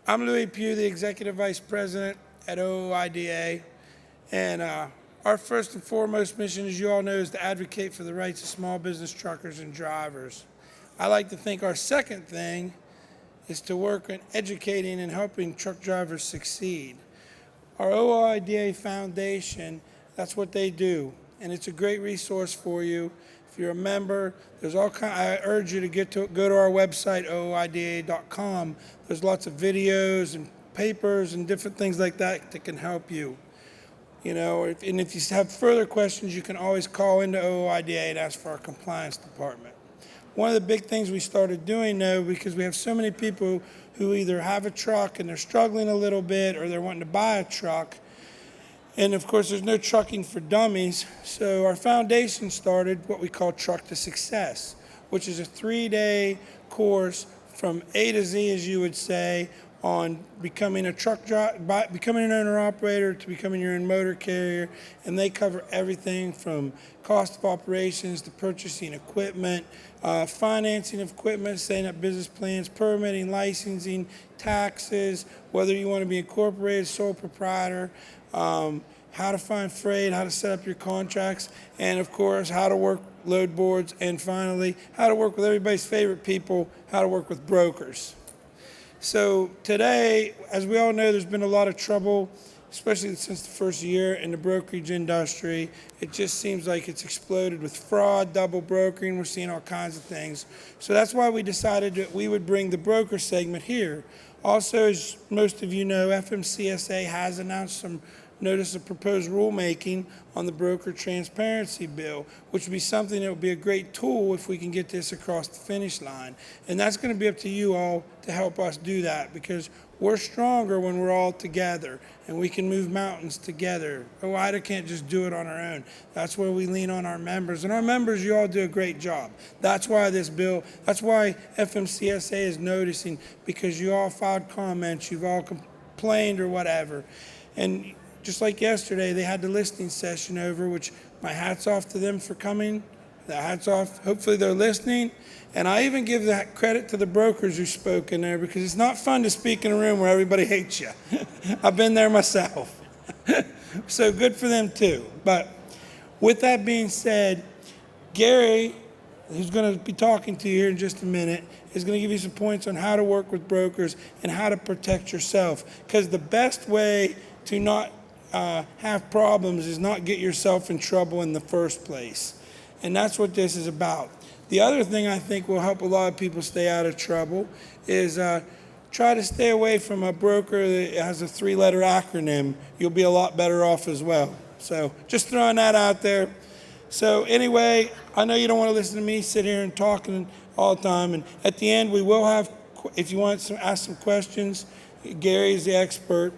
I'm Louis Pugh, the Executive Vice President at OOIDA, and our first and foremost mission, as you all know, is to advocate for the rights of small business truckers and drivers. I like to think our second thing is to work on educating and helping truck drivers succeed. Our OOIDA Foundation, that's what they do, and it's a great resource for you. If you're a member, I urge you to go to our website, ooida.com. There's lots of videos and papers and different things like that that can help you. And if you have further questions, you can always call into OOIDA and ask for our compliance department. One of the big things we started doing, though, because we have so many people who either have a truck and they're struggling a little bit or they're wanting to buy a truck, and of course there's no trucking for dummies, so our foundation started what we call Truck to Success, which is a 3-day course from A to Z, as you would say, on becoming a truck driver, becoming an owner-operator to becoming your own motor carrier, and they cover everything from cost of operations to purchasing equipment, financing of equipment, setting up business plans, permitting, licensing, taxes, whether you want to be incorporated, sole proprietor, how to find freight, how to set up your contracts, and of course, how to work load boards, and finally, how to work with everybody's favorite people, how to work with brokers. So today, as we all know, there's been a lot of trouble, especially since the first year in the brokerage industry. It just seems like it's exploded with fraud, double brokering. We're seeing all kinds of things. So that's why we decided that we would bring the broker segment here. Also, as most of you know, FMCSA has announced some notice of proposed rulemaking on the broker transparency bill, which would be something that would be a great tool if we can get this across the finish line. And that's going to be up to you all to help us do that, because we're stronger when we're all together and we can move mountains together. OOIDA can't just do it on our own. That's where we lean on our members. And our members, you all do a great job. That's why this bill, that's why FMCSA is noticing, because you all filed comments, you've all complained or whatever. And just like yesterday, they had the listening session over, which my hat's off to them for coming. The hat's off. Hopefully they're listening. And I even give that credit to the brokers who spoke in there, because it's not fun to speak in a room where everybody hates you. I've been there myself. So good for them too. But with that being said, Gary, who's going to be talking to you here in just a minute, is going to give you some points on how to work with brokers and how to protect yourself. Because the best way to not have problems is not get yourself in trouble in the first place. And that's what this is about. The other thing I think will help a lot of people stay out of trouble is try to stay away from a broker that has a 3-letter acronym. You'll be a lot better off as well. So just throwing that out there. So anyway, I know you don't want to listen to me sit here and talking all the time. And at the end, we will have, if you want to ask some questions, Gary is the expert.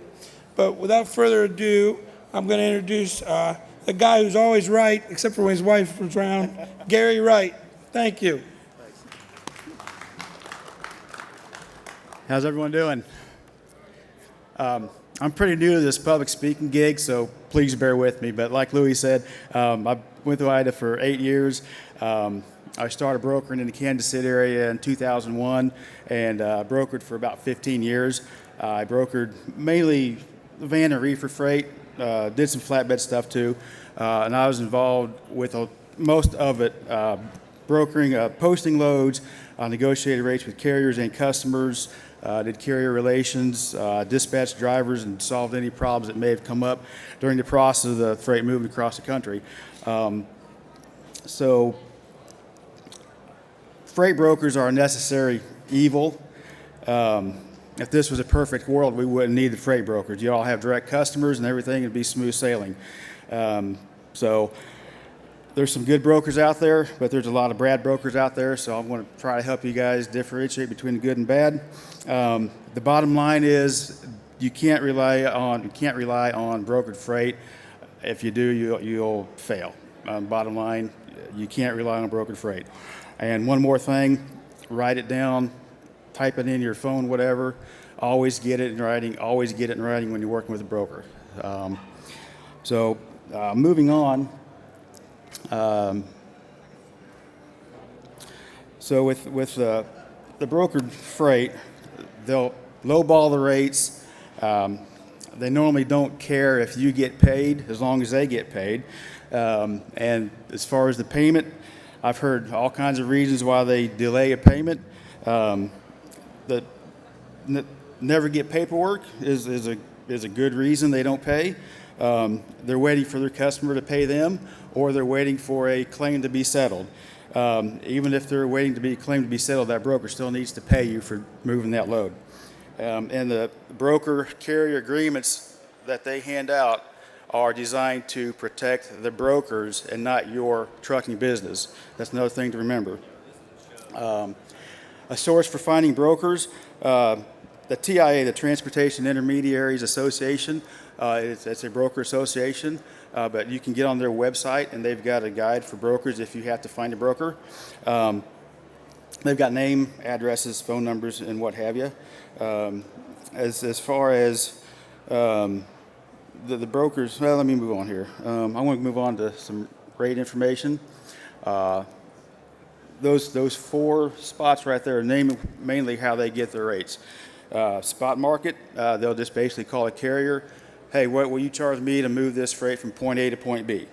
But without further ado, I'm going to introduce the guy who's always right, except for when his wife was around, Gary Wright. Thank you. How's everyone doing? I'm pretty new to this public speaking gig, so please bear with me. But like Louis said, I went to OOIDA for 8 years. I started brokering in the Kansas City area in 2001 and brokered for about 15 years. I brokered mainly van and reefer freight, did some flatbed stuff too, and I was involved with most of it, brokering, posting loads, negotiated rates with carriers and customers, did carrier relations, dispatched drivers, and solved any problems that may have come up during the process of the freight moving across the country. So freight brokers are a necessary evil. If this was a perfect world, we wouldn't need the freight brokers. You all have direct customers and everything would be smooth sailing. So there's some good brokers out there, but there's a lot of bad brokers out there, so I'm going to try to help you guys differentiate between the good and bad. The bottom line is you can't rely on brokered freight. If you do, you'll fail. Bottom line, you can't rely on brokered freight. And one more thing, write it down. Type it in your phone, whatever. Always get it in writing. Always get it in writing when you're working with a broker. Moving on. So with the brokered freight, they'll lowball the rates. They normally don't care if you get paid as long as they get paid. And as far as the payment, I've heard all kinds of reasons why they delay a payment. That never get paperwork is a good reason they don't pay. They're waiting for their customer to pay them, or they're waiting for a claim to be settled. Even if they're waiting to be claimed to be settled, that broker still needs to pay you for moving that load. And the broker carrier agreements that they hand out are designed to protect the brokers and not your trucking business. That's another thing to remember. A source for finding brokers, the TIA, the Transportation Intermediaries Association, it's a broker association, but you can get on their website and they've got a guide for brokers if you have to find a broker. They've got name, addresses, phone numbers, and what have you. As far as the brokers, well, let me move on here. I want to move on to some rate information. Those four spots right there name mainly how they get their rates. Spot market, they'll just basically call a carrier, hey, what will you charge me to move this freight from point A to point B?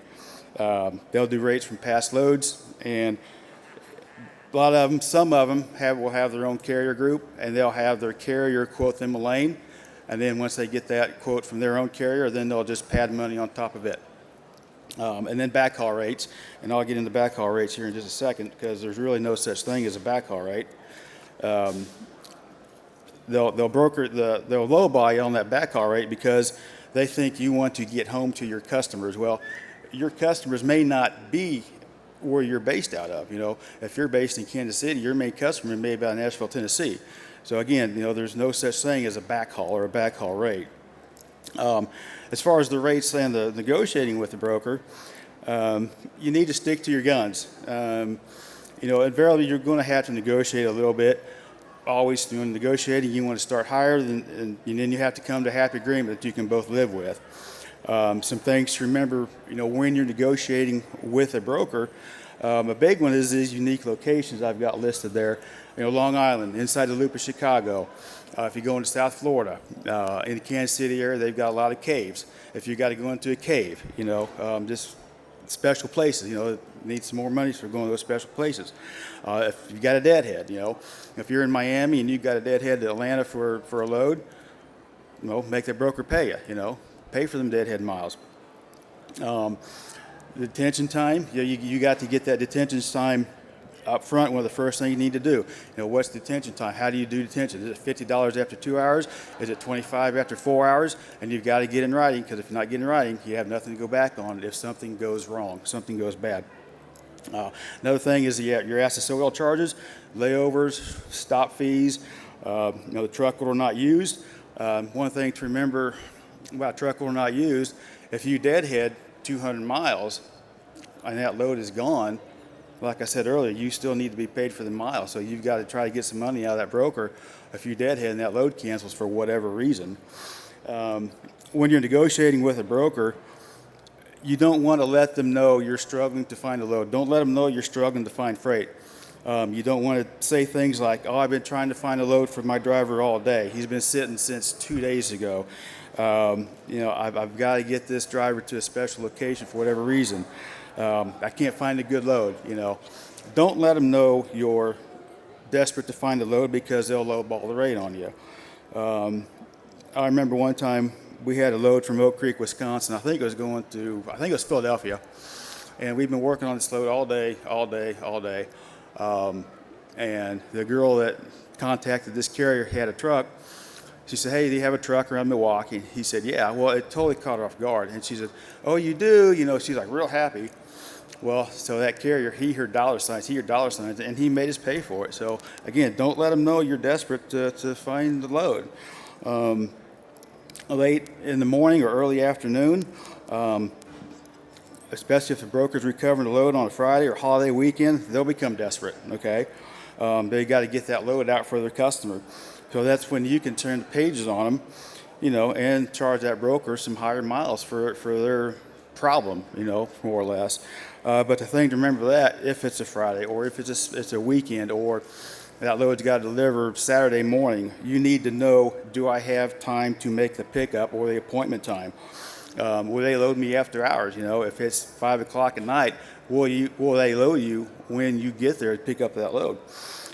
They'll do rates from past loads, and a lot of them, some of them will have their own carrier group, and they'll have their carrier quote them a lane, and then once they get that quote from their own carrier, then they'll just pad money on top of it. And then backhaul rates, and I'll get into backhaul rates here in just a second because there's really no such thing as a backhaul rate. They'll lowball you on that backhaul rate because they think you want to get home to your customers. Well, your customers may not be where you're based out of. You know, if you're based in Kansas City, your main customer may be out in Nashville, Tennessee. So again, you know, there's no such thing as a backhaul or a backhaul rate. As far as the rates and the negotiating with the broker, you need to stick to your guns. You know, invariably you're going to have to negotiate a little bit. Always doing negotiating, you want to start higher, and then you have to come to a happy agreement that you can both live with. Some things to remember, you know, when you're negotiating with a broker. A big one is these unique locations I've got listed there. You know, Long Island, inside the loop of Chicago. If you go into South Florida, in the Kansas City area, they've got a lot of caves. If you got to go into a cave, you know, just special places, you know, need some more money for going to those special places. If you got a deadhead, you know, if you're in Miami and you've got a deadhead to Atlanta for a load, you know, make that broker pay you, pay for them deadhead miles. The detention time, you got to get that detention time up front. One of the first things you need to do, you know, what's detention time? How do you do detention? Is it $50 after 2 hours? Is it $25 after 4 hours? And you've got to get in writing, because if you're not getting in writing, you have nothing to go back on if something goes wrong, something goes bad. Another thing is your accessorial charges, layovers, stop fees, the truck order not used. One thing to remember about truck order not used, if you deadhead 200 miles and that load is gone, like I said earlier, you still need to be paid for the mile. So you've got to try to get some money out of that broker if you deadhead and that load cancels for whatever reason. When you're negotiating with a broker, you don't want to let them know you're struggling to find a load. Don't let them know you're struggling to find freight. You don't want to say things like, oh, I've been trying to find a load for my driver all day. He's been sitting since 2 days ago. I've got to get this driver to a special location for whatever reason. I can't find a good load, Don't let them know you're desperate to find a load, because they'll lowball the rate on you. I remember one time we had a load from Oak Creek, Wisconsin. I think it was Philadelphia. And we've been working on this load all day. And the girl that contacted this carrier had a truck. She said, hey, do you have a truck around Milwaukee? He said, yeah. Well, it totally caught her off guard. And she said, oh, you do? She's like real happy. Well, so that carrier, he heard dollar signs, and he made us pay for it. So, again, don't let them know you're desperate to find the load. Late in the morning or early afternoon, especially if the broker's recovering a load on a Friday or holiday weekend, they'll become desperate, okay? They got to get that load out for their customer. So that's when you can turn the pages on them, and charge that broker some higher miles for their problem, more or less. But the thing to remember that if it's a Friday or if it's a weekend, or that load's got to deliver Saturday morning, you need to know, do I have time to make the pickup or the appointment time? Will they load me after hours? If it's 5 o'clock at night, will they load you when you get there to pick up that load?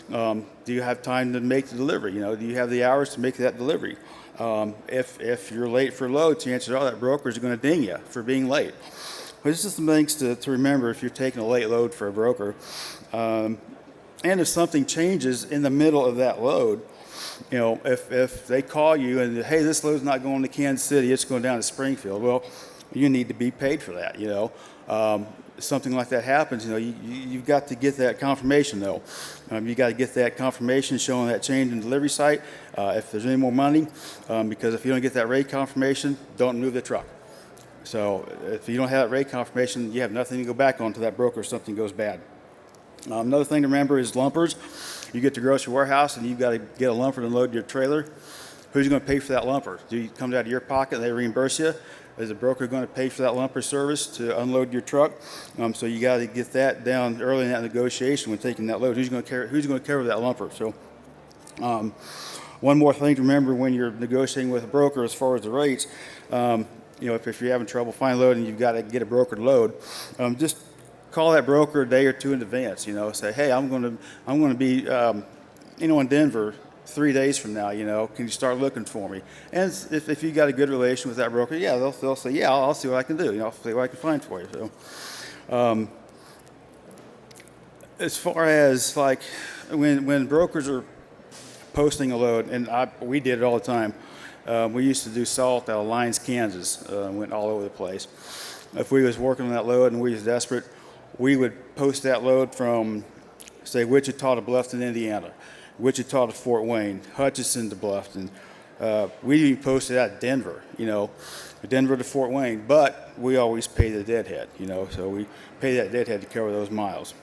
Do you have time to make the delivery? Do you have the hours to make that delivery? If you're late for load, chances are that broker is going to ding you for being late. But this is some things to remember if you're taking a late load for a broker. And if something changes in the middle of that load, if they call you and, hey, this load's not going to Kansas City, it's going down to Springfield, well, you need to be paid for that, Something like that happens, you've got to get that confirmation, though. You got to get that confirmation showing that change in delivery site, if there's any more money, because if you don't get that rate confirmation, don't move the truck. So if you don't have that rate confirmation, you have nothing to go back on to that broker if something goes bad. Another thing to remember is lumpers. You get to grocery warehouse and you've got to get a lumper to load your trailer. Who's going to pay for that lumper? Do you come out of your pocket and they reimburse you? Is the broker going to pay for that lumper service to unload your truck? So you got to get that down early in that negotiation when taking that load. Who's going to cover that lumper? So one more thing to remember when you're negotiating with a broker as far as the rates, if you're having trouble finding load and you've got to get a broker to load, just call that broker a day or two in advance. Say, hey, I'm going to be in Denver 3 days from now. Can you start looking for me? And if you got a good relation with that broker, yeah, they'll say, yeah, I'll see what I can do. I'll see what I can find for you. So, as far as like when brokers are posting a load, and we did it all the time. We used to do salt out of Lyons, Kansas. Went all over the place. If we was working on that load and we was desperate, we would post that load from, say, Wichita to Bluffton, Indiana, Wichita to Fort Wayne, Hutchinson to Bluffton. We even posted out of Denver, Denver to Fort Wayne, but we always pay the deadhead, so we pay that deadhead to cover those miles.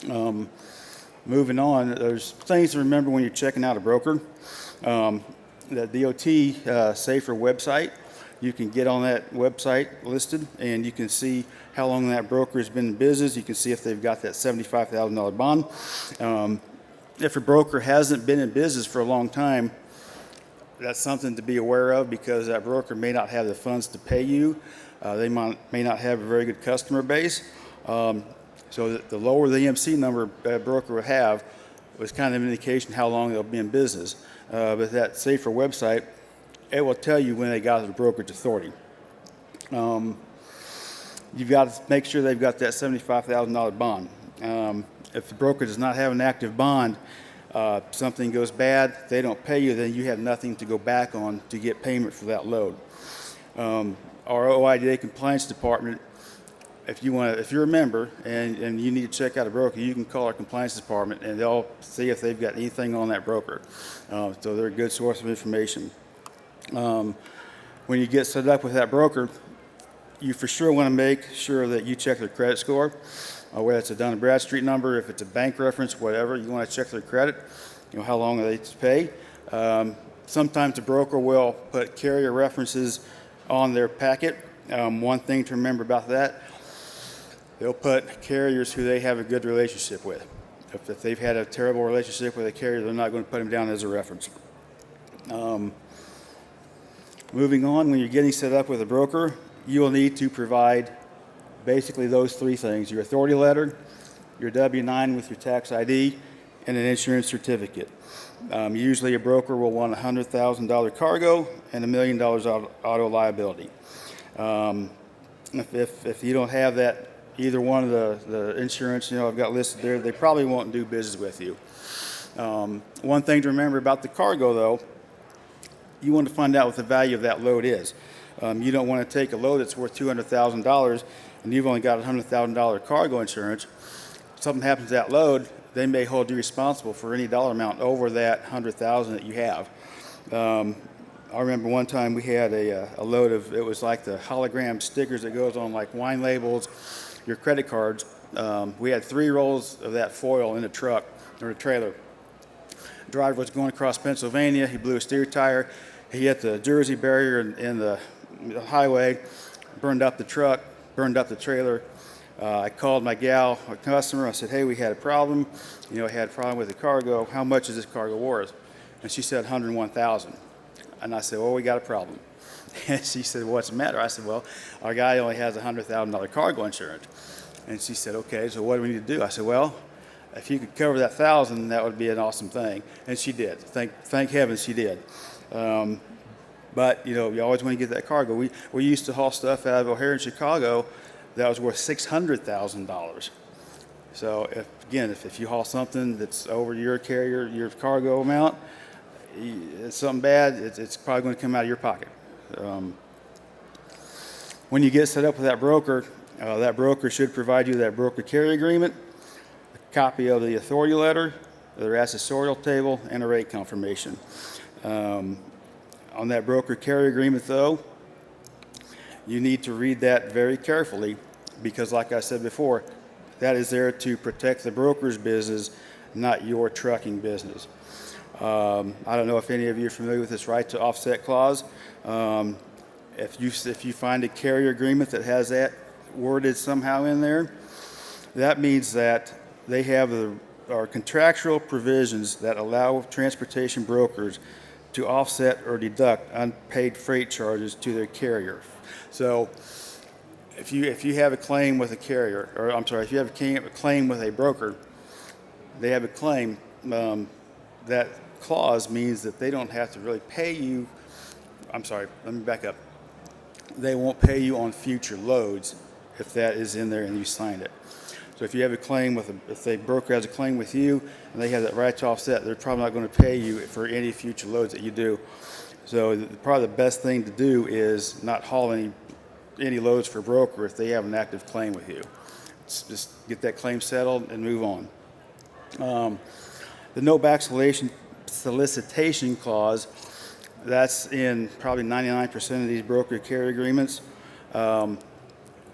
Moving on, there's things to remember when you're checking out a broker. The DOT Safer website, you can get on that website listed and you can see how long that broker has been in business. You can see if they've got that $75,000 bond. If a broker hasn't been in business for a long time, that's something to be aware of because that broker may not have the funds to pay you. They may not have a very good customer base. So the lower the EMC number a broker would have was kind of an indication how long they'll be in business. But that Safer website, it will tell you when they got the brokerage authority. You've got to make sure they've got that $75,000 bond. If the broker does not have an active bond, something goes bad, they don't pay you, then you have nothing to go back on to get payment for that load. Our OOIDA compliance department, if you're a member and you need to check out a broker, you can call our compliance department and they'll see if they've got anything on that broker. So they're a good source of information. When you get set up with that broker, you for sure want to make sure that you check their credit score, whether it's a Dun & Bradstreet number, if it's a bank reference, whatever. You want to check their credit, how long are they to pay. Sometimes the broker will put carrier references on their packet. One thing to remember about that, they'll put carriers who they have a good relationship with. If they've had a terrible relationship with a carrier, they're not going to put them down as a reference. Moving on, when you're getting set up with a broker, you will need to provide basically those three things: your authority letter, your W-9 with your tax ID, and an insurance certificate. Usually a broker will want a $100,000 cargo and $1 million auto liability. If you don't have that, either one of the insurance I've got listed there, they probably won't do business with you. One thing to remember about the cargo, though, you want to find out what the value of that load is. You don't want to take a load that's worth $200,000 and you've only got $100,000 cargo insurance. If something happens to that load, they may hold you responsible for any dollar amount over that $100,000 that you have. I remember one time we had a load of, it was like the hologram stickers that goes on like wine labels, your credit cards. We had 3 rolls of that foil in the truck or the trailer. The driver was going across Pennsylvania. He blew a steer tire. He hit the Jersey barrier in the highway, burned up the truck, burned up the trailer. I called my customer. I said, hey, we had a problem. I had a problem with the cargo. How much is this cargo worth? And she said, $101,000. And I said, well, we got a problem. And she said, what's the matter? I said, well, our guy only has $100,000 cargo insurance. And she said, okay, so what do we need to do? I said, well, if you could cover that 1,000, that would be an awesome thing. And she did. Thank heavens she did. But, you always want to get that cargo. We used to haul stuff out of O'Hare in Chicago that was worth $600,000. So, if you haul something that's over your carrier, your cargo amount, it's something bad, it's probably going to come out of your pocket. When you get set up with that broker should provide you that broker carrier agreement, a copy of the authority letter, their accessorial table, and a rate confirmation. On that broker carrier agreement, though, you need to read that very carefully because, like I said before, that is there to protect the broker's business, not your trucking business. I don't know if any of you are familiar with this right to offset clause. If you find a carrier agreement that has that worded somehow in there, that means that they have our contractual provisions that allow transportation brokers to offset or deduct unpaid freight charges to their carrier. So if you have a claim with a carrier, or I'm sorry, if you have a claim with a broker, they have a claim, that clause means that they don't have to really pay you. I'm sorry, let me back up. They won't pay you on future loads if that is in there and you signed it. So if you have a claim if a broker has a claim with you and they have that right to offset, they're probably not going to pay you for any future loads that you do. So probably the best thing to do is not haul any loads for a broker if they have an active claim with you. Just get that claim settled and move on. The no back solicitation clause, that's in probably 99% of these broker carrier agreements.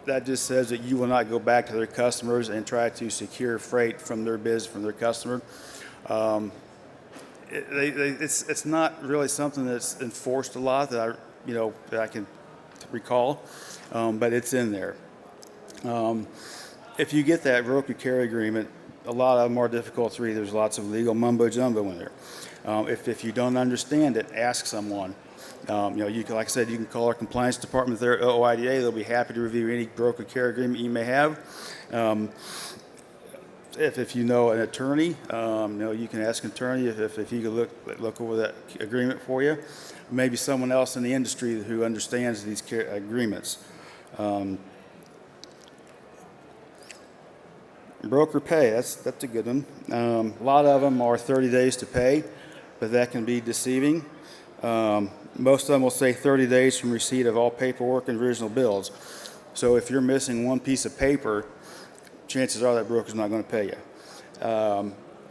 That just says that you will not go back to their customers and try to secure freight from their customer. It's not really something that's enforced a lot that I can recall, but it's in there. If you get that broker carrier agreement, a lot of them are difficult to read. There's lots of legal mumbo jumbo in there. If you don't understand it, ask someone. You can, like I said, you can call our compliance department there at OOIDA. They'll be happy to review any broker carrier agreement you may have. If you know an attorney, you can ask an attorney if you could look over that agreement for you. Maybe someone else in the industry who understands these agreements. Broker pay, that's a good one. A lot of them are 30 days to pay, but that can be deceiving. Most of them will say 30 days from receipt of all paperwork and original bills. So if you're missing one piece of paper, chances are that broker's not going to pay you.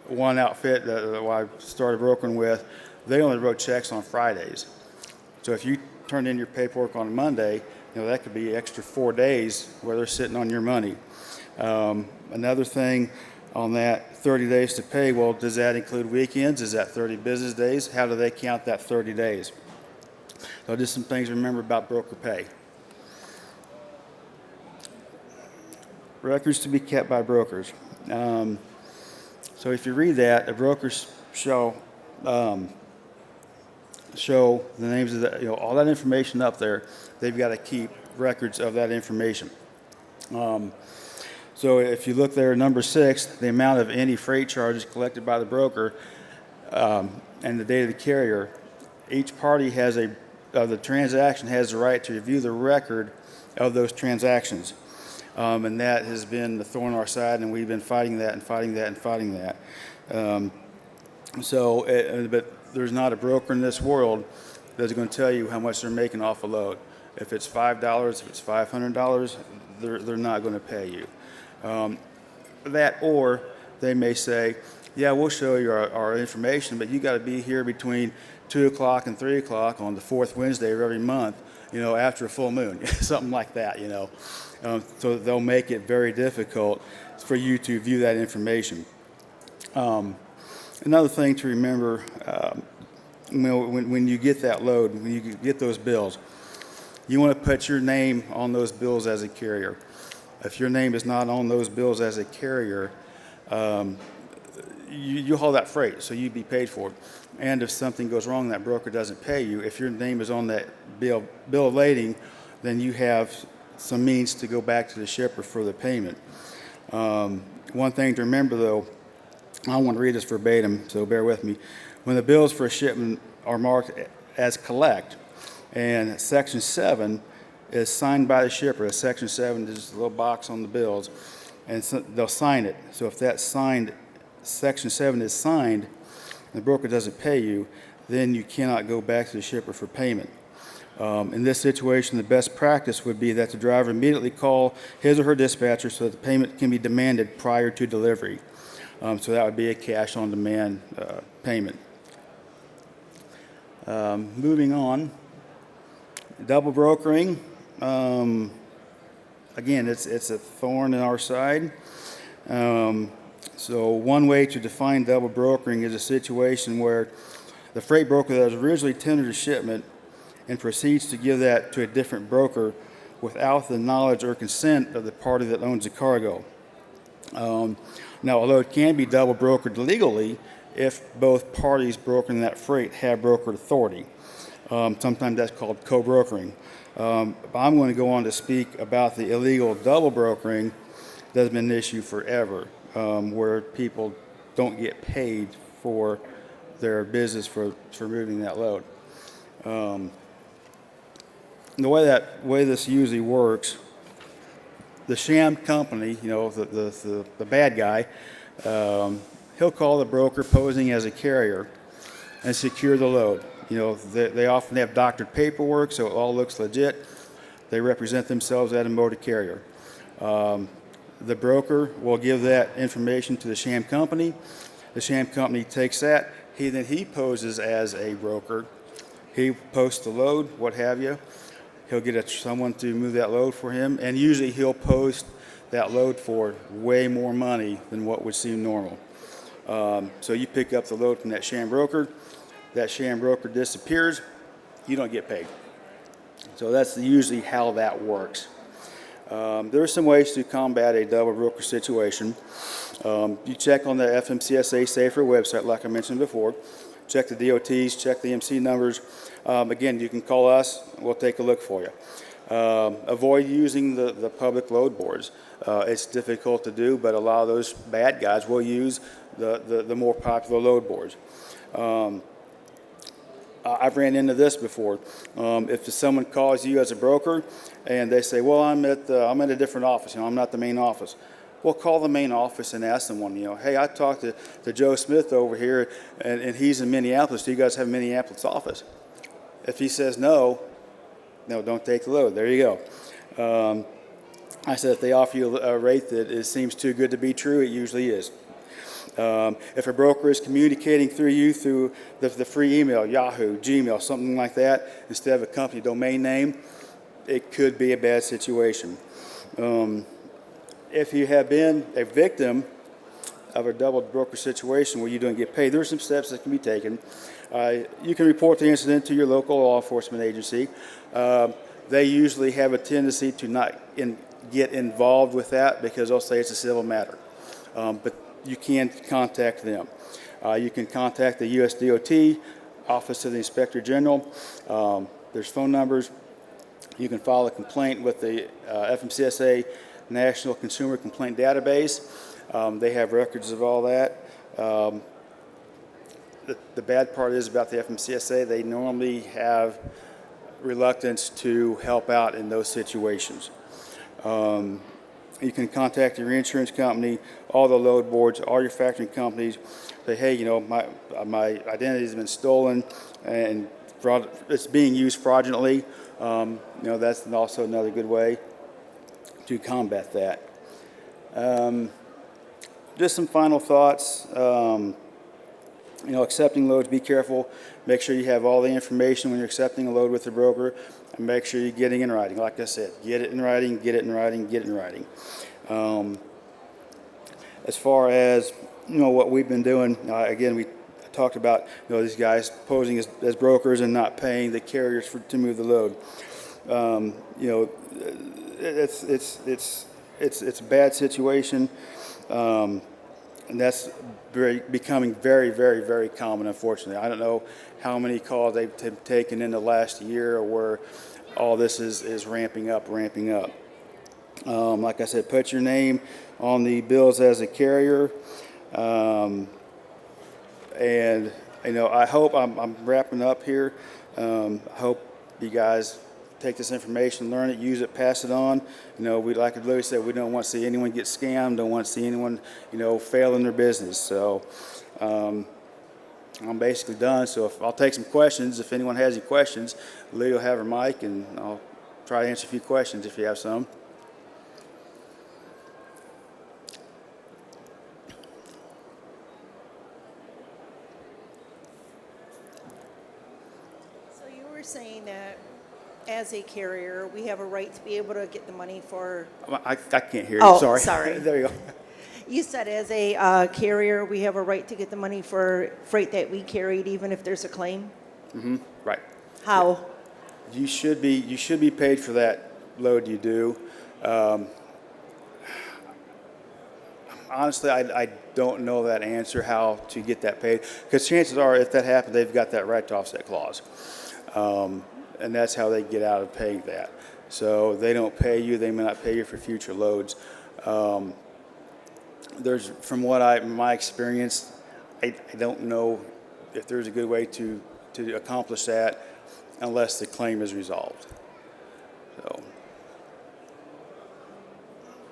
One outfit that I started brokering with, they only wrote checks on Fridays. So if you turned in your paperwork on Monday, that could be extra 4 days where they're sitting on your money. Another thing on that 30 days to pay, well, does that include weekends? Is that 30 business days? How do they count that 30 days? So just some things to remember about broker pay. Records to be kept by brokers. So if you read that, the brokers show the names of all that information up there. They've got to keep records of that information. So if you look there, number 6, the amount of any freight charges collected by the broker and the date of the carrier, each party of the transaction has the right to review the record of those transactions. And that has been the thorn in our side, and we've been fighting that. But there's not a broker in this world that's going to tell you how much they're making off a load. If it's $5, if it's $500, they're not going to pay you. Or they may say, yeah, we'll show you our information, but you got to be here between 2 o'clock and 3 o'clock on the 4th Wednesday of every month, after a full moon, something like that, So they'll make it very difficult for you to view that information. Another thing to remember, when you get that load, when you get those bills, you want to put your name on those bills as a carrier. If your name is not on those bills as a carrier, you haul that freight, so you'd be paid for it. And if something goes wrong, that broker doesn't pay you. If your name is on that bill of lading, then you have some means to go back to the shipper for the payment. One thing to remember, though, I don't want to read this verbatim, so bear with me. When the bills for a shipment are marked as collect, and Section 7 is signed by the shipper, Section 7 is just a little box on the bills, and so they'll sign it. So if that's signed, Section 7 is signed, and the broker doesn't pay you, then you cannot go back to the shipper for payment. In this situation, the best practice would be that the driver immediately call his or her dispatcher so that the payment can be demanded prior to delivery. So that would be a cash-on-demand payment. Moving on, double brokering. Again, it's a thorn in our side. So one way to define double brokering is a situation where the freight broker that has originally tendered a shipment and proceeds to give that to a different broker without the knowledge or consent of the party that owns the cargo. Now, although it can be double brokered legally if both parties brokering that freight have brokered authority. Sometimes that's called co-brokering. I'm going to go on to speak about the illegal double brokering that's been an issue forever, where people don't get paid for their business for moving that load. The way this usually works, the sham company, the bad guy, he'll call the broker posing as a carrier and secure the load. They often have doctored paperwork, so it all looks legit. They represent themselves as a motor carrier. The broker will give that information to the sham company. The sham company takes that. He poses as a broker. He posts the load, what have you. He'll get someone to move that load for him, and usually he'll post that load for way more money than what would seem normal. So you pick up the load from that sham broker disappears, you don't get paid. So that's usually how that works. There are some ways to combat a double broker situation. You check on the FMCSA Safer website, like I mentioned before. Check the DOTs, check the MC numbers. Again, you can call us, we'll take a look for you. Avoid using the public load boards. It's difficult to do, but a lot of those bad guys will use the more popular load boards. I've ran into this before. If someone calls you as a broker and they say, well, I'm at a different office, I'm not the main office. Well, call the main office and ask someone, hey, I talked to Joe Smith over here, and he's in Minneapolis. Do you guys have a Minneapolis office? If he says no, don't take the load. There you go. I said if they offer you a rate that it seems too good to be true, it usually is. If a broker is communicating through you through the free email, Yahoo, Gmail, something like that, instead of a company domain name, it could be a bad situation. If you have been a victim of a double broker situation where you don't get paid, there are some steps that can be taken. You can report the incident to your local law enforcement agency. They usually have a tendency to not get involved with that because they'll say it's a civil matter. But you can contact them. You can contact the U.S. DOT, Office of the Inspector General. There's phone numbers. You can file a complaint with the FMCSA National Consumer Complaint Database. They have records of all that. The bad part is about the FMCSA, they normally have reluctance to help out in those situations. You can contact your insurance company, all the load boards, all your factoring companies. Say, hey, my identity has been stolen and it's being used fraudulently. That's also another good way to combat that. Just some final thoughts. Accepting loads, be careful. Make sure you have all the information when you're accepting a load with the broker, and make sure you're getting in writing. Like I said, get it in writing, get it in writing, get it in writing. As far as what we've been doing, again, we talked about these guys posing as brokers and not paying the carriers to move the load. it's a bad situation, and that's becoming very, very, very common, unfortunately. I don't know how many calls they've taken in the last year where all this is ramping up. Like I said, put your name on the bills as a carrier. And I hope I'm wrapping up here. I hope you guys take this information, learn it, use it, pass it on. We, like Louis said, we don't want to see anyone get scammed. Don't want to see anyone, fail in their business. So I'm basically done. So I'll take some questions. If anyone has any questions, Louis will have her mic, and I'll try to answer a few questions if you have some. Saying that as a carrier, we have a right to be able to get the money for... I can't hear you. Oh, Sorry. sorry. There you go. You said as a carrier, we have a right to get the money for freight that we carried, even if there's a claim? Mm-hmm. Right. How? You should be paid for that load you do. Honestly, I don't know that answer, how to get that paid, because chances are, if that happens, they've got that right to offset clause. And that's how they get out of paying that. So they don't pay you, they may not pay you for future loads. From my experience, I don't know if there's a good way to accomplish that unless the claim is resolved. So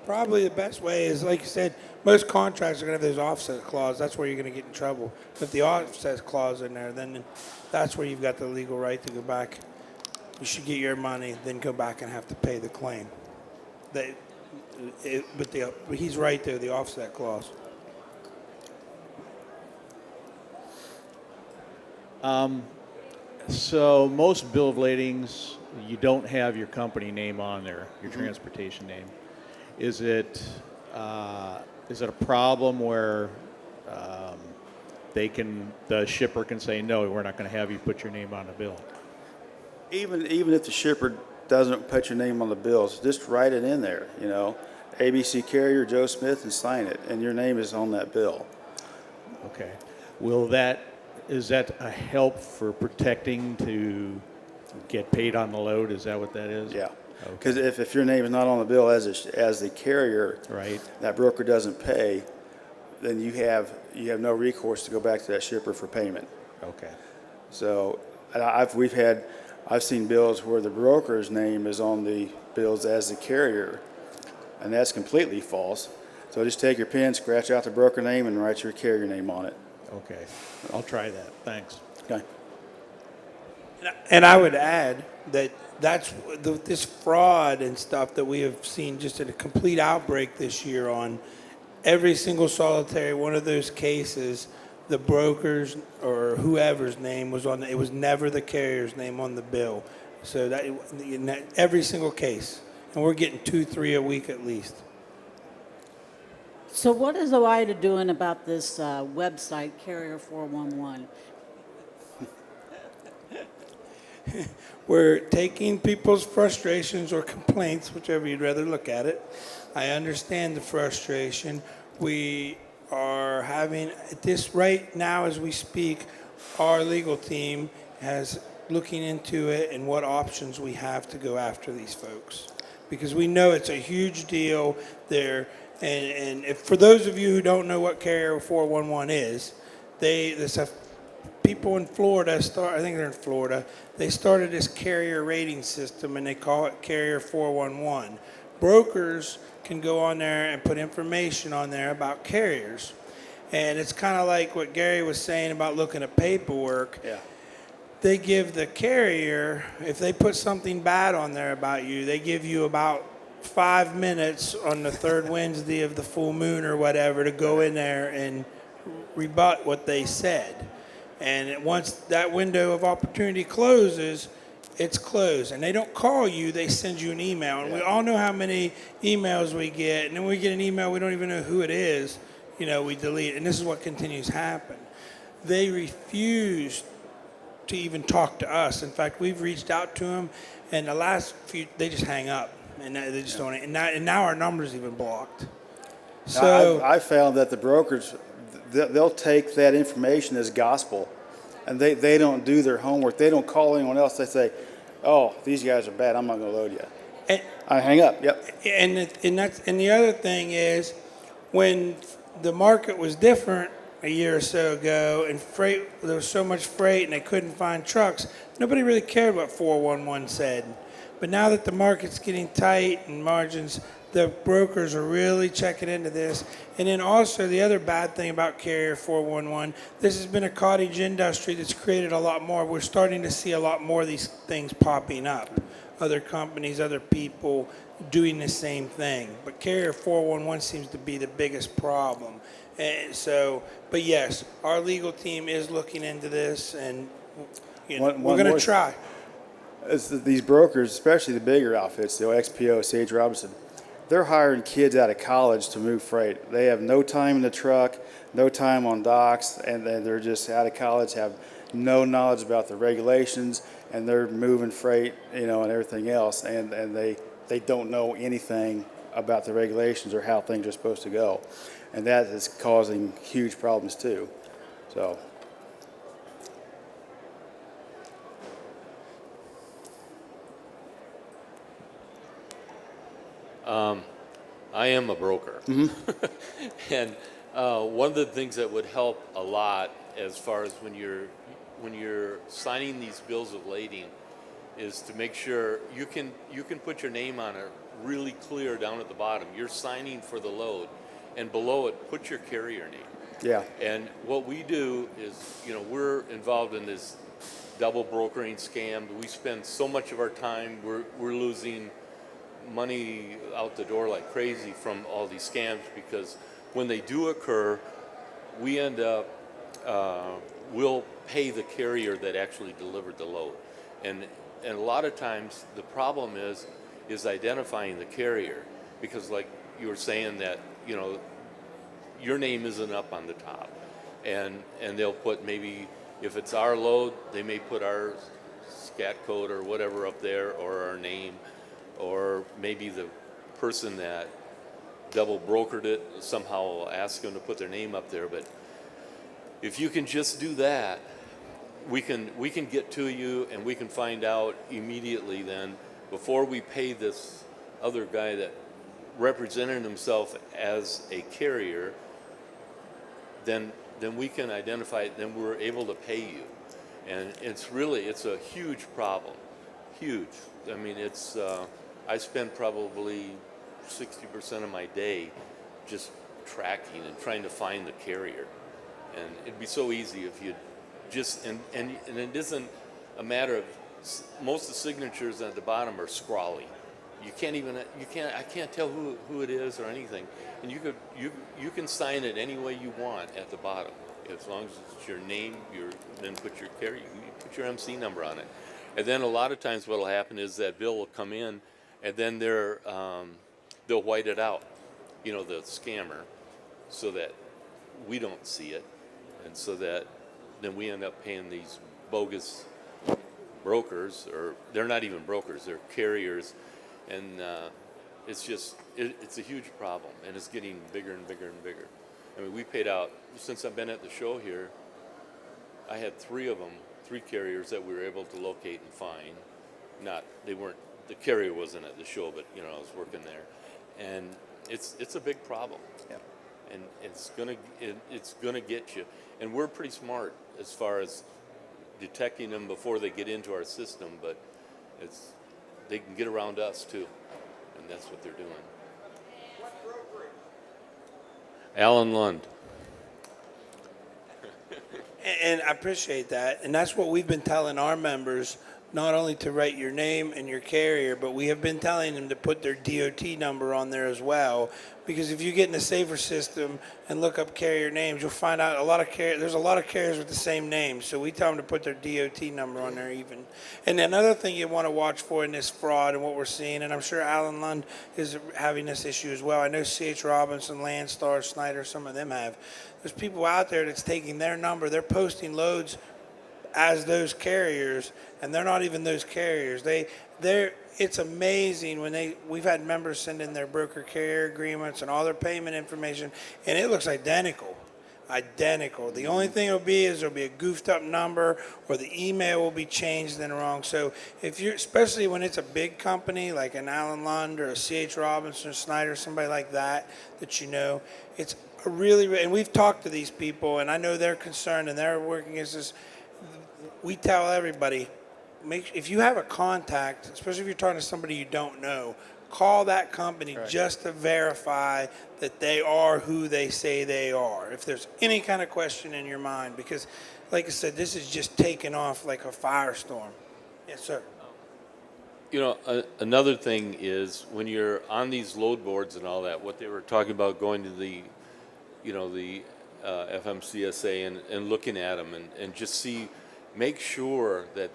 Probably the best way is, like you said, most contracts are going to have those offset clause. That's where you're going to get in trouble. If the offset clause in there, then that's where you've got the legal right to go back. You should get your money, then go back and have to pay the claim. But he's right there, the offset clause. So most bill of ladings, you don't have your company name on there, your transportation name. Is it a problem where the shipper can say, no, we're not going to have you put your name on the bill? even if the shipper doesn't put your name on the bills, just write it in there, ABC Carrier, Joe Smith, and sign it, and your name is on that bill. Okay. Is that a help for protecting to get paid on the load? Is that what that is? Yeah. Okay. Because if your name is not on the bill as the carrier, Right. that broker doesn't pay, then you have no recourse to go back to that shipper for payment. Okay. So I've seen bills where the broker's name is on the bills as the carrier, and that's completely false. So just take your pen, scratch out the broker name, and write your carrier name on it. Okay. I'll try that. Thanks. Okay. And I would add that this fraud and stuff that we have seen just in a complete outbreak this year on every single solitary one of those cases, the broker's or whoever's name was on it was never the carrier's name on the bill. So that every single case, and we're getting 2-3 a week at least. So what is OOIDA doing about this website, Carrier 411? We're taking people's frustrations or complaints, whichever you'd rather look at it. I understand the frustration. We are having this right now as we speak. Our legal team has looking into it and what options we have to go after these folks, because we know it's a huge deal there. And if, for those of you who don't know what Carrier 411 is, people in Florida I think they're in Florida, they started this carrier rating system, and they call it Carrier 411. Brokers can go on there and put information on there about carriers. And it's kind of like what Gary was saying about looking at paperwork. Yeah. They give the carrier, if they put something bad on there about you, they give you about 5 minutes on the third Wednesday of the full moon or whatever to go in there and rebut what they said. And once that window of opportunity closes, it's closed. And they don't call you, they send you an email. And we all know how many emails we get. And then we get an email, we don't even know who it is, we delete it. And this is what continues to happen. They refuse to even talk to us. In fact, we've reached out to them, and the last few, they just hang up. and they just don't. And now our number's even blocked. So I found that the brokers, they'll take that information as gospel, and they don't do their homework. They don't call anyone else. They say, "Oh, these guys are bad. I'm not going to load you." and, I hang up. Yep. and the other thing is, when the market was different a year or so ago, and there was so much freight, and they couldn't find trucks. Nobody really cared what 411 said. But now that the market's getting tight and margins, the brokers are really checking into this. And then also the other bad thing about Carrier 411, this has been a cottage industry that's created a lot more. We're starting to see a lot more of these things popping up. Other companies, other people doing the same thing. But Carrier 411 seems to be the biggest problem. And so, but yes, our legal team is looking into this, and we're going to try. These brokers, especially the bigger outfits, the XPO, C.H. Robinson, they're hiring kids out of college to move freight. They have no time in the truck, no time on docks, and they're just out of college, have no knowledge about the regulations, and they're moving freight, and everything else, and they don't know anything about the regulations or how things are supposed to go. And that is causing huge problems too. So. I am a broker. And one of the things that would help a lot as far as when you're signing these bills of lading is to make sure you can put your name on it really clear down at the bottom. You're signing for the load, and below it, put your carrier name. Yeah. And what we do is, we're involved in this double brokering scam. We spend so much of our time, we're losing money out the door like crazy from all these scams, because when they do occur, we end up, we'll pay the carrier that actually delivered the load. And a lot of times the problem is identifying the carrier, because like you were saying that, your name isn't up on the top, and they'll put, maybe if it's our load, they may put our scat code or whatever up there, or our name, or maybe the person that double brokered it somehow will ask them to put their name up there. But if you can just do that, we can get to you, and we can find out immediately then, before we pay this other guy that represented himself as a carrier, then we can identify it, then we're able to pay you. And it's a huge problem, huge. I mean, I spend probably 60% of my day just tracking and trying to find the carrier. And it'd be so easy if you just, and it isn't a matter of, most of the signatures at the bottom are scrawly. I can't tell who it is or anything. And you can sign it any way you want at the bottom. As long as it's your name, then put your carrier, you put your MC number on it. And then a lot of times what'll happen is that bill will come in, and then they'll white it out, the scammer, so that we don't see it, and so that then we end up paying these bogus brokers, or they're not even brokers, they're carriers, and it's a huge problem, and it's getting bigger and bigger and bigger. I mean, we paid out, since I've been at the show here, I had three carriers that we were able to locate and find. The carrier wasn't at the show, but I was working there, and it's a big problem. Yeah. And it's gonna get you. And we're pretty smart as far as detecting them before they get into our system, but they can get around us too, and that's what they're doing. Alan Lund. And I appreciate that. And that's what we've been telling our members, not only to write your name and your carrier, but we have been telling them to put their DOT number on there as well. Because if you get in the safer system and look up carrier names, you'll find out there's a lot of carriers with the same name. So we tell them to put their DOT number on there even. And another thing you want to watch for in this fraud and what we're seeing, and I'm sure Alan Lund is having this issue as well. I know C.H. Robinson, Landstar, Snyder, some of them have. There's people out there that's taking their number. They're posting loads as those carriers, and they're not even those carriers. It's amazing when we've had members send in their broker carrier agreements and all their payment information, and it looks identical. Identical. The only thing it'll be is there'll be a goofed up number, or the email will be changed and wrong. So if you're, especially when it's a big company like an Allen Lund or a C.H. Robinson, Snyder, somebody like that you know, it's a really, and we've talked to these people, and I know they're concerned and they're working against this. We tell everybody, if you have a contact, especially if you're talking to somebody you don't know, call that company just to verify that they are who they say they are. If there's any kind of question in your mind, because like I said, this is just taking off like a firestorm. Yes, sir. You know, another thing is when you're on these load boards and all that, what they were talking about going to the, you know, the FMCSA and looking at them and just make sure that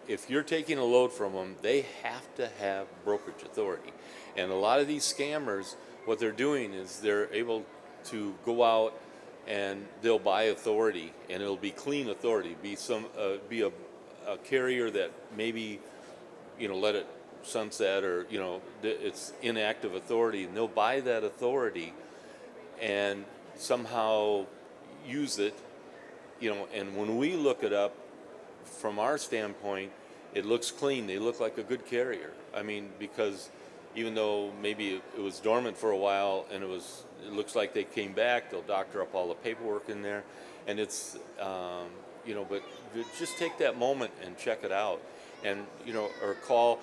if you're taking a load from them, they have to have brokerage authority. And a lot of these scammers, what they're doing is they're able to go out and they'll buy authority, and it'll be clean authority, be a carrier that maybe, you know, let it sunset, or, you know, it's inactive authority, and they'll buy that authority and somehow use it, you know, and when we look it up from our standpoint, it looks clean. They look like a good carrier. I mean, because even though maybe it was dormant for a while and it looks like they came back, they'll doctor up all the paperwork in there, and it's, you know, but just take that moment and check it out, and, you know, or call,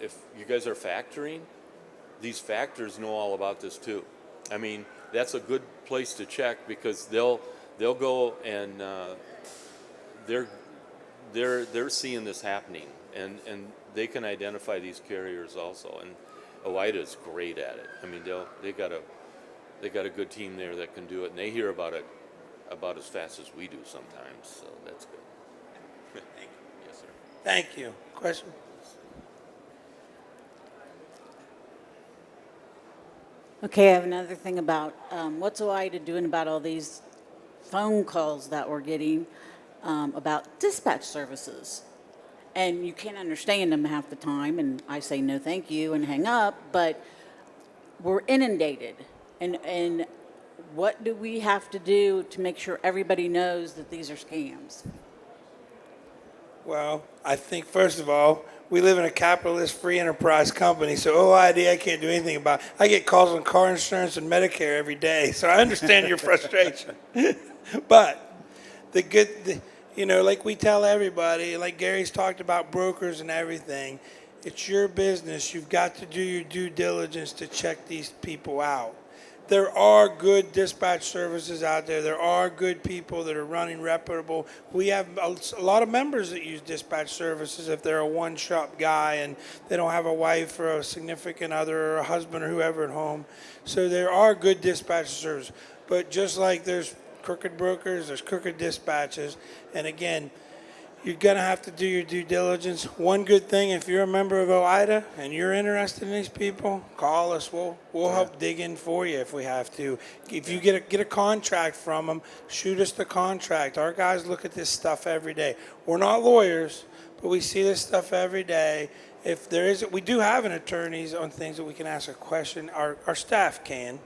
if you guys are factoring, these factors know all about this too. I mean, that's a good place to check, because they'll go and they're seeing this happening, and they can identify these carriers also. And OOIDA is great at it. I mean, they got a good team there that can do it, and they hear about it about as fast as we do sometimes. So that's good. Thank you. Yes, sir. Thank you. Question? Okay, I have another thing about what's OOIDA doing about all these phone calls that we're getting about dispatch services? And you can't understand them half the time, and I say no thank you and hang up, but we're inundated. And what do we have to do to make sure everybody knows that these are scams? Well, I think, first of all, we live in a capitalist free enterprise company, so OOIDA I can't do anything about. I get calls on car insurance and Medicare every day, so I understand your frustration. But you know, like we tell everybody, like Gary's talked about brokers and everything, it's your business. You've got to do your due diligence to check these people out. There are good dispatch services out there. There are good people that are running reputable. We have a lot of members that use dispatch services if they're a one-shop guy and they don't have a wife or a significant other or a husband or whoever at home. So there are good dispatch services. But just like there's crooked brokers, there's crooked dispatches. And again, you're going to have to do your due diligence. One good thing, if you're a member of OOIDA and you're interested in these people, call us. We'll help dig in for you if we have to. If you get a contract from them, shoot us the contract. Our guys look at this stuff every day. We're not lawyers, but we see this stuff every day. If there is, we do have an attorneys on things that we can ask a question. Our staff can,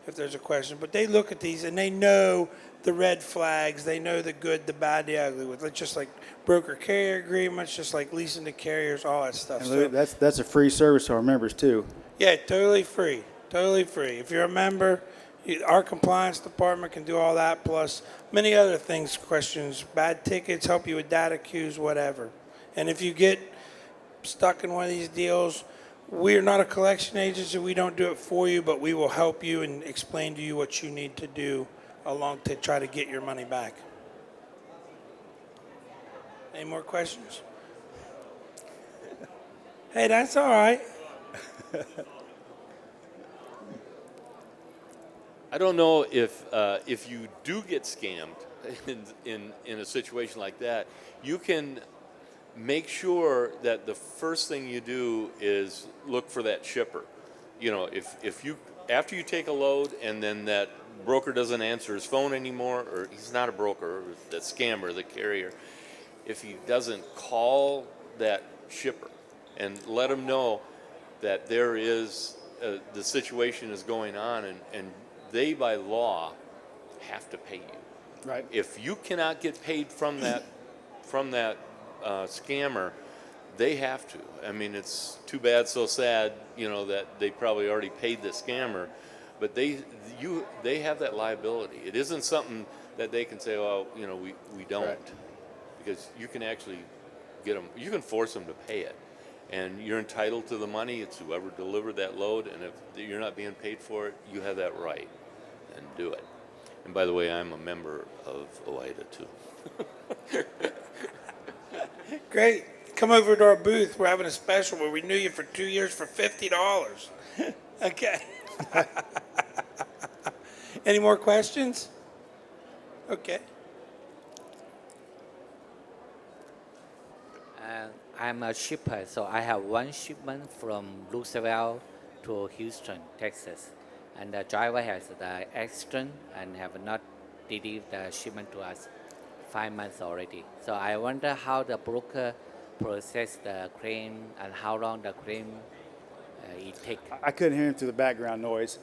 if there's a question, but they look at these and they know the red flags, they know the good, the bad, the ugly, with just like broker carrier agreements, just like leasing to carriers, all that stuff. And So, that's a free service to our members too. yeah, totally free, totally free. If you're a member, our compliance department can do all that, plus many other things, questions, bad tickets, help you with data queues, whatever. And if you get stuck in one of these deals, we're not a collection agency. We don't do it for you, but we will help you and explain to you what you need to do along to try to get your money back. Any more questions? Hey, that's all right. I don't know if you do get scammed in a situation like that, you can make sure that the first thing you do is look for that shipper. You know, if you after you take a load and then that broker doesn't answer his phone anymore, or he's not a broker, that scammer, the carrier, if he doesn't call that shipper and let him know that there is, the situation is going on, and they by law have to pay you. Right. If you cannot get paid from that scammer, they have to. I mean, it's too bad, so sad, that they probably already paid the scammer, but they have that liability. It isn't something that they can say, well, we don't, Correct. because you can actually get them. You can force them to pay it, and you're entitled to the money. It's whoever delivered that load, and if you're not being paid for it, you have that right, and do it. And by the way, I'm a member of OOIDA too. Great. Come over to our booth. We're having a special where we knew you for 2 years for $50. Okay. Any more questions? Okay. I'm a shipper, so I have one shipment from Roosevelt to Houston, Texas. And the driver has the accident and have not delivered the shipment to us 5 months already. So I wonder how the broker process the claim and how long the claim it take. I couldn't hear him through the background noise.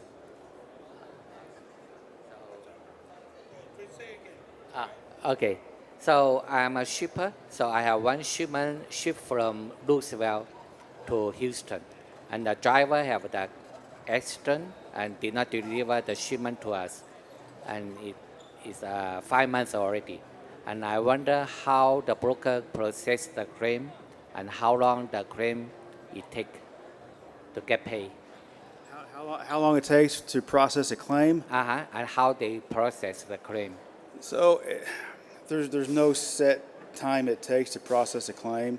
Okay, so I'm a shipper, so I have one shipment shipped from Roosevelt to Houston, and the driver have the accident and did not deliver the shipment to us, and it is 5 months already. And I wonder how the broker process the claim and how long the claim it take to get paid. How long it takes to process a claim? And how they process the claim. So there's no set time it takes to process a claim.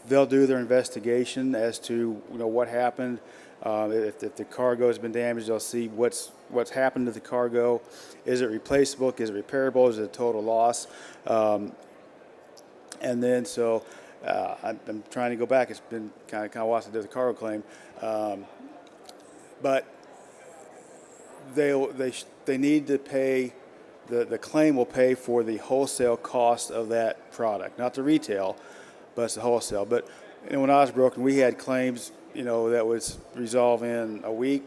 They'll do their investigation as to what happened. If the cargo has been damaged, they'll see what's happened to the cargo. Is it replaceable? Is it repairable? Is it a total loss? And then I'm trying to go back. It's been kind of while since I did the cargo claim, but they need to pay. The claim will pay for the wholesale cost of that product, not the retail, but it's the wholesale. But when I was broken, we had claims, that was resolved in a week.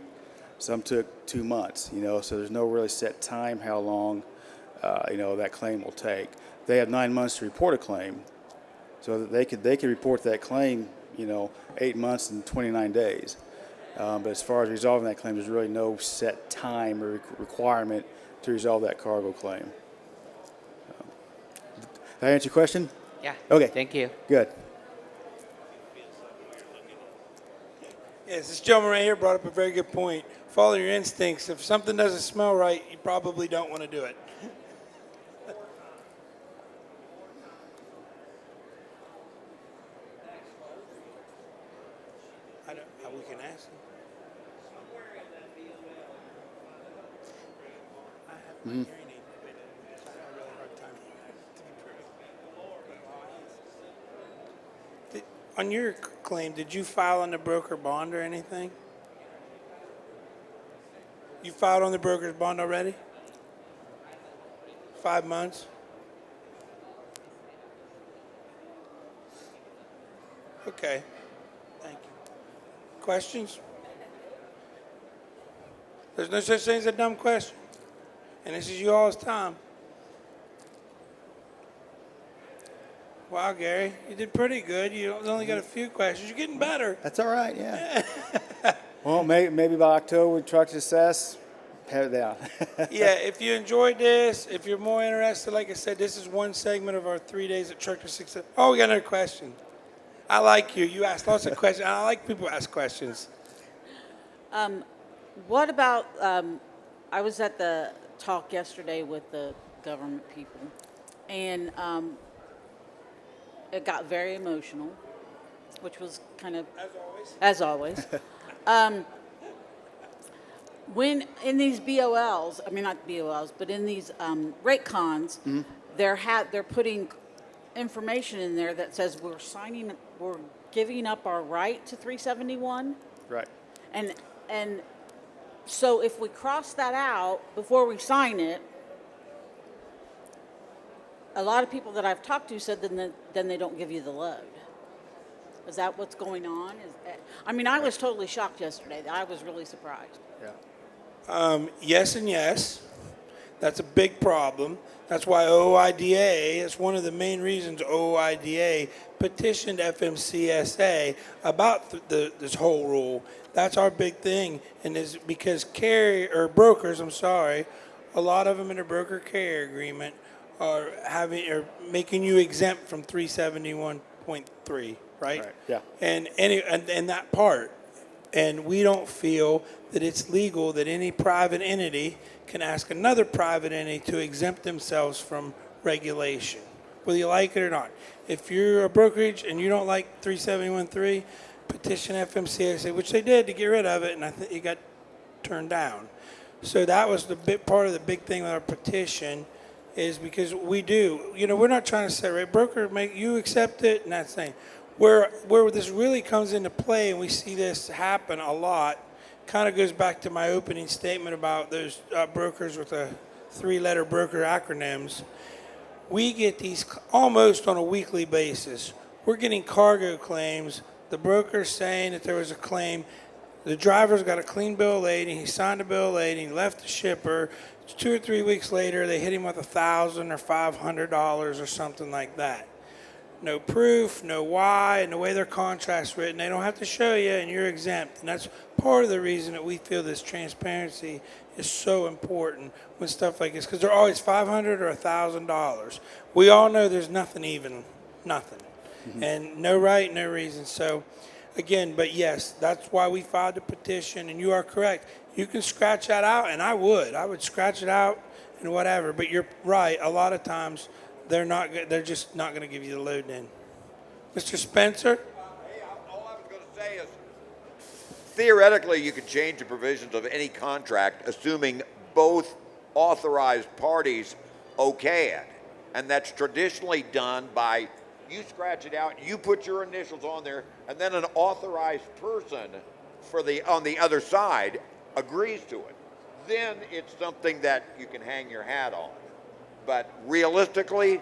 Some took 2 months, so there's no really set time how long, that claim will take. They have 9 months to report a claim, so that they could report that claim, 8 months and 29 days. But as far as resolving that claim, there's really no set time or requirement to resolve that cargo claim. Did I answer your question? Yeah. Okay. Thank you. Good. Yes, this gentleman right here brought up a very good point. Follow your instincts. If something doesn't smell right, you probably don't want to do it. We can ask him. I have my hearing aid. I have a really hard time to be true. On your claim, did you file on the broker bond or anything? You filed on the broker's bond already? 5 months? Okay. Thank you. Questions? There's no such thing as a dumb question. And this is you all's time. Wow, Gary, you did pretty good. You only got a few questions. You're getting better. That's all right, yeah. Well, maybe by October, with truck success, have it down. Yeah, if you enjoyed this, if you're more interested, like I said, this is one segment of our 3 days at Truck to Success. Oh, we got another question. I like you. You ask lots of questions. I like people who ask questions. What about, I was at the talk yesterday with the government people, and it got very emotional, which was kind of, as always. When in these BOLs, I mean not BOLs, but in these rate cons, they're putting information in there that says we're giving up our right to 371. Right. And so if we cross that out before we sign it, a lot of people that I've talked to said then they don't give you the load. Is that what's going on? I mean, I was totally shocked yesterday. I was really surprised. Yes and yes. That's a big problem. That's why OOIDA, it's one of the main reasons OOIDA petitioned FMCSA about this whole rule. That's our big thing, and is because brokers, a lot of them in a broker carrier agreement are making you exempt from 371.3, right? yeah. And that part. And we don't feel that it's legal that any private entity can ask another private entity to exempt themselves from regulation, whether you like it or not. If you're a brokerage and you don't like 371.3, petition FMCSA, which they did to get rid of it, and I think it got turned down. So that was the big part of the big thing with our petition, is because we do, we're not trying to separate. Broker, you accept it, and that's the thing. Where this really comes into play, and we see this happen a lot, kind of goes back to my opening statement about those brokers with the 3-letter broker acronyms. We get these almost on a weekly basis. We're getting cargo claims. The broker's saying that there was a claim. The driver's got a clean bill of lading. He signed a bill of lading, left the shipper. 2 or 3 weeks later, they hit him with $1,000 or $500 or something like that. No proof, no why, and the way their contract's written, they don't have to show you, and you're exempt. And that's part of the reason that we feel this transparency is so important when stuff like this, because they're always $500 or $1,000. We all know there's nothing even, nothing, and no right, no reason. So, again, but yes, that's why we filed the petition, and you are correct. You can scratch that out, and I would scratch it out and whatever. But you're right. A lot of times, they're just not going to give you the load in. Mr. Spencer? Hey, all I was going to say is, theoretically, you could change the provisions of any contract, assuming both authorized parties okay it. And that's traditionally done by, you scratch it out, you put your initials on there, and then an authorized person on the other side agrees to it. Then it's something that you can hang your hat on. But realistically,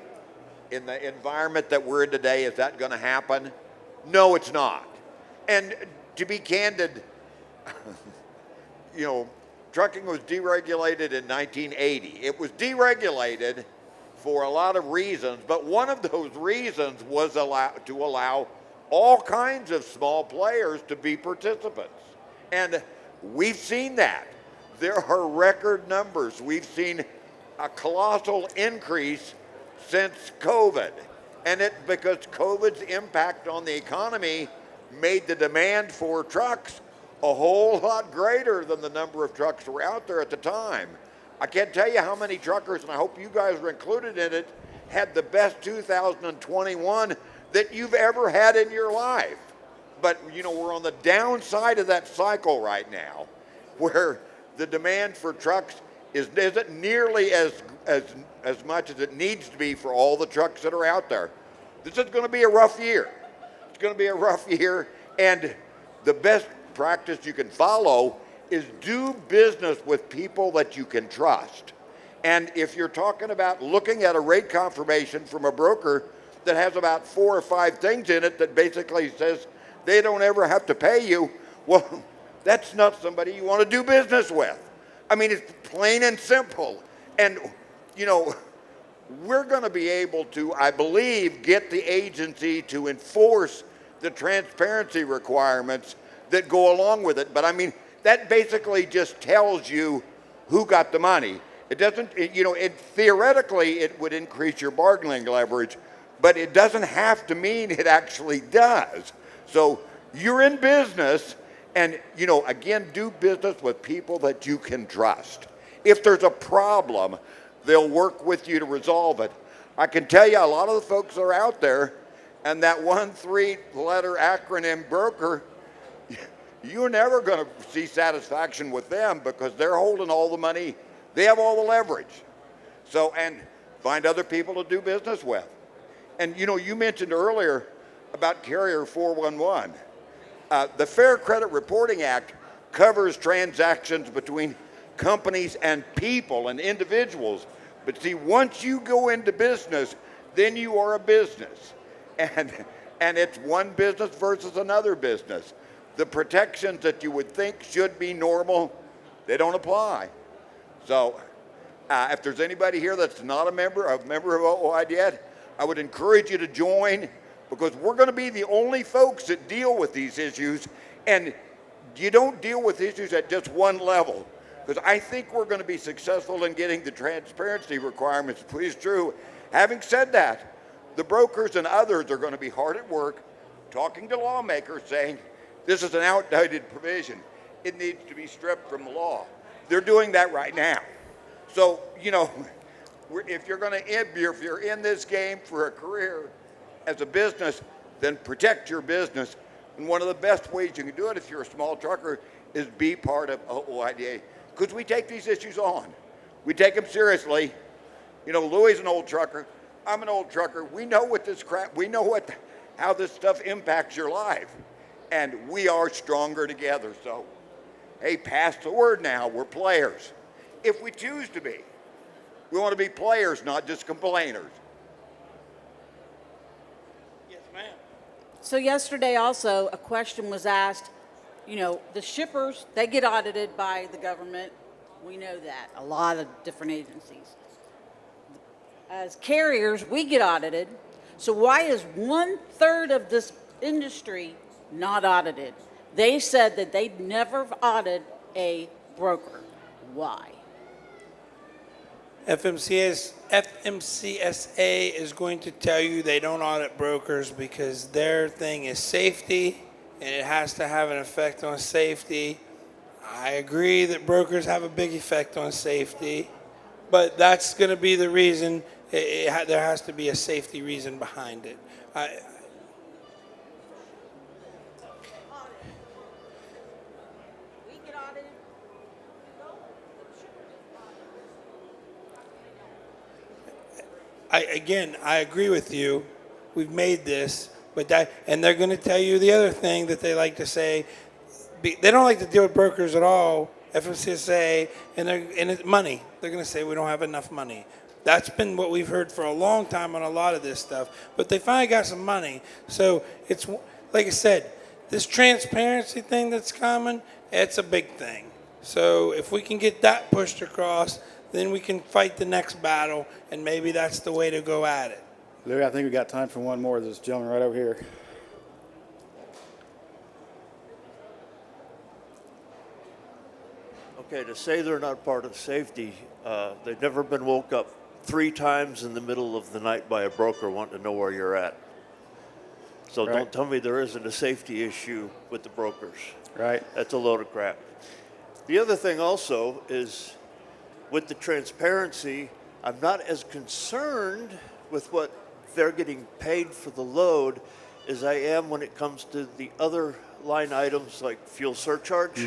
in the environment that we're in today, is that going to happen? No, it's not. And to be candid, trucking was deregulated in 1980. It was deregulated for a lot of reasons, but one of those reasons was to allow all kinds of small players to be participants. And we've seen that. There are record numbers. We've seen a colossal increase since COVID. And because COVID's impact on the economy made the demand for trucks a whole lot greater than the number of trucks that were out there at the time. I can't tell you how many truckers, and I hope you guys were included in it, had the best 2021 that you've ever had in your life. But, we're on the downside of that cycle right now, where the demand for trucks isn't nearly as much as it needs to be for all the trucks that are out there. This is going to be a rough year. It's going to be a rough year, and the best practice you can follow is do business with people that you can trust. And if you're talking about looking at a rate confirmation from a broker that has about 4 or 5 things in it that basically says they don't ever have to pay you, well, that's not somebody you want to do business with. I mean, it's plain and simple. And, we're going to be able to, I believe, get the agency to enforce the transparency requirements that go along with it. But, I mean, that basically just tells you who got the money. It doesn't, theoretically, it would increase your bargaining leverage, but it doesn't have to mean it actually does. So you're in business, and, again, do business with people that you can trust. If there's a problem, they'll work with you to resolve it. I can tell you a lot of the folks that are out there, and that 1 3-letter acronym broker, you're never going to see satisfaction with them because they're holding all the money. They have all the leverage. So, and find other people to do business with. And, you mentioned earlier about Carrier 411. The Fair Credit Reporting Act covers transactions between companies and people and individuals, But see, once you go into business, then you are a business. And, and it's one business versus another business. The protections that you would think should be normal, they don't apply. So if there's anybody here that's not a member of OOIDA, I would encourage you to join, because we're going to be the only folks that deal with these issues. And you don't deal with issues at just one level, because I think we're going to be successful in getting the transparency requirements pleased through. Having said that, the brokers and others are going to be hard at work talking to lawmakers saying, this is an outdated provision. It needs to be stripped from the law. They're doing that right now. So, you know, if you're in this game for a career as a business, then protect your business. And one of the best ways you can do it if you're a small trucker is be part of OOIDA, because we take these issues on. We take them seriously. You know, Louis is an old trucker. I'm an old trucker. We know what this crap, we know how this stuff impacts your life. And we are stronger together. So, hey, pass the word now. We're players. If we choose to be. We want to be players, not just complainers. Yes, ma'am. So yesterday also, a question was asked, you know, the shippers, they get audited by the government. We know that, a lot of different agencies. As carriers, we get audited. So why is 1/3 of this industry not audited? They said that they'd never audit a broker. Why? FMCSA is going to tell you they don't audit brokers because their thing is safety, and it has to have an effect on safety. I agree that brokers have a big effect on safety, but that's going to be the reason. There has to be a safety reason behind it. We get audited. I agree with you. We've made this, and they're going to tell you the other thing that they like to say. They don't like to deal with brokers at all, FMCSA, and it's money. They're going to say we don't have enough money. That's been what we've heard for a long time on a lot of this stuff. But they finally got some money. So it's, like I said, this transparency thing that's coming, it's a big thing. So if we can get that pushed across, then we can fight the next battle, and maybe that's the way to go at it. Louis, I think we got time for one more. This gentleman right over here. Okay, to say they're not part of safety, they've never been woke up 3 times in the middle of the night by a broker wanting to know where you're at. So Right. don't tell me there isn't a safety issue with the brokers. Right. That's a load of crap. The other thing also is with the transparency, I'm not as concerned with what they're getting paid for the load as I am when it comes to the other line items like fuel surcharge,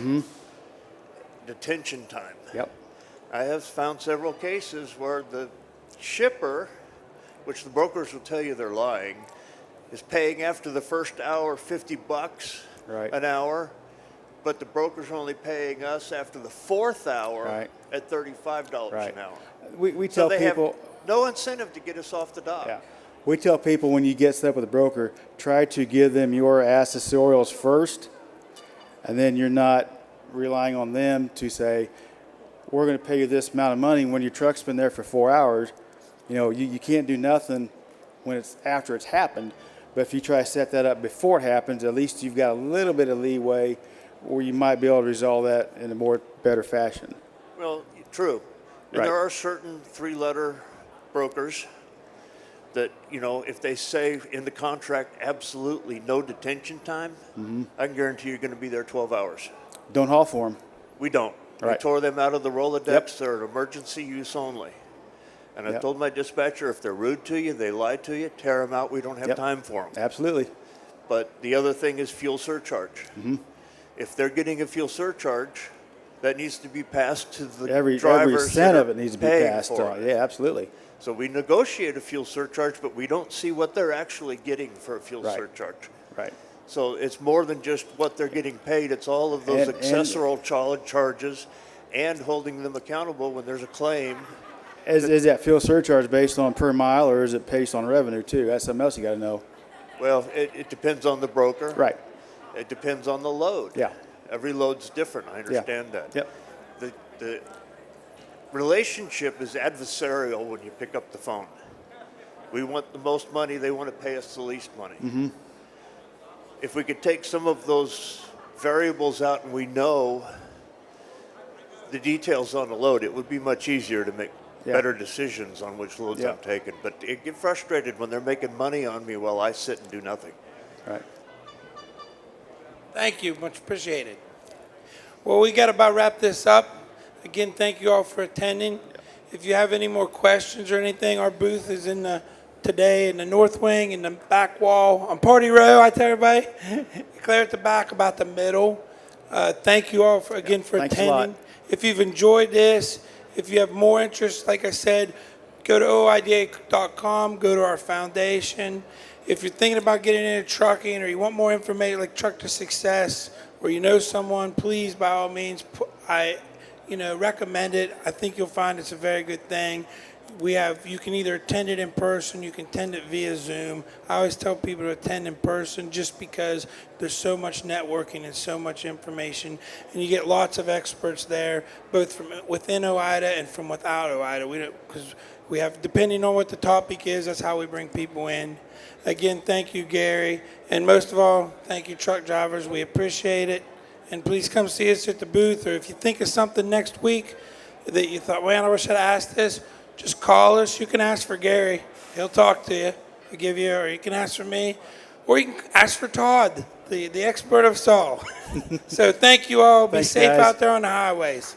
detention time. Yep. I have found several cases where the shipper, which the brokers will tell you they're lying, is paying after the first hour $50 Right. an hour, but the broker's only paying us after the 4th hour Right. at $35 Right. an hour. We So tell they people. have no incentive to get us off the dock. Yeah. We tell people when you get set up with a broker, try to give them your accessorials first, and then you're not relying on them to say, we're going to pay you this amount of money when your truck's been there for 4 hours. You know, you can't do nothing when it's after it's happened. But if you try to set that up before it happens, at least you've got a little bit of leeway where you might be able to resolve that in a more better fashion. Well, true. And Right. there are certain 3-letter brokers that, you know, if they say in the contract absolutely no detention time, I can guarantee you're going to be there 12 hours. Don't haul for them. We don't. We Right. tore them out of the Rolodex. Yep. They're an emergency use only. And I Yep. told my dispatcher, if they're rude to you, they lie to you, tear them out. We don't have Yep. time for them. Absolutely. But the other thing is fuel surcharge. If they're getting a fuel surcharge, that needs to be passed to the Every drivers cent that of are it needs to be paying passed for on. it. Yeah, absolutely. So we negotiate a fuel surcharge, but we don't see what they're actually getting for a fuel Right. surcharge. Right. So it's more than just what they're getting paid. It's all of those And- accessorial charges and holding them accountable when there's a claim Is that fuel surcharge based on per mile, or is it based on revenue too? That's something else you got to know. Well, it depends on the broker. Right. It depends on the load. Yeah. Every load's different. I understand that. Yep. The relationship is adversarial when you pick up the phone. We want the most money. They want to pay us the least money. Mm-hmm. If we could take some of those variables out and we know the details on the load, it would be much easier to make better decisions on which loads I'm taking. But I get frustrated when they're making money on me while I sit and do nothing. Right. Thank you, much appreciated. Well, we got to about wrap this up. Again, thank you all for attending. If you have any more questions or anything, our booth is today in the north wing, in the back wall on Party Row. I tell everybody, clear at the back, about the middle. Thank you all for Thanks a lot. attending. If you've enjoyed this, if you have more interest, like I said, go to OOIDA.com, go to our foundation. If you're thinking about getting into trucking or you want more information like Truck to Success, or you know someone, please, by all means, I recommend it. I think you'll find it's a very good thing. You can either attend it in person, you can attend it via Zoom. I always tell people to attend in person just because there's so much networking and so much information, and you get lots of experts there, both from within OOIDA and from without OOIDA. Because we have, depending on what the topic is, that's how we bring people in. Again, thank you, Gary, and most of all, thank you, truck drivers. We appreciate it, and please come see us at the booth, or if you think of something next week that you thought, man, I wish I'd asked this, just call us. You can ask for Gary. He'll talk to you. He'll give you, or you can ask for me, or you can ask for Todd, the expert of Saul. So thank you all. Be Thanks, safe guys. out there on the highways.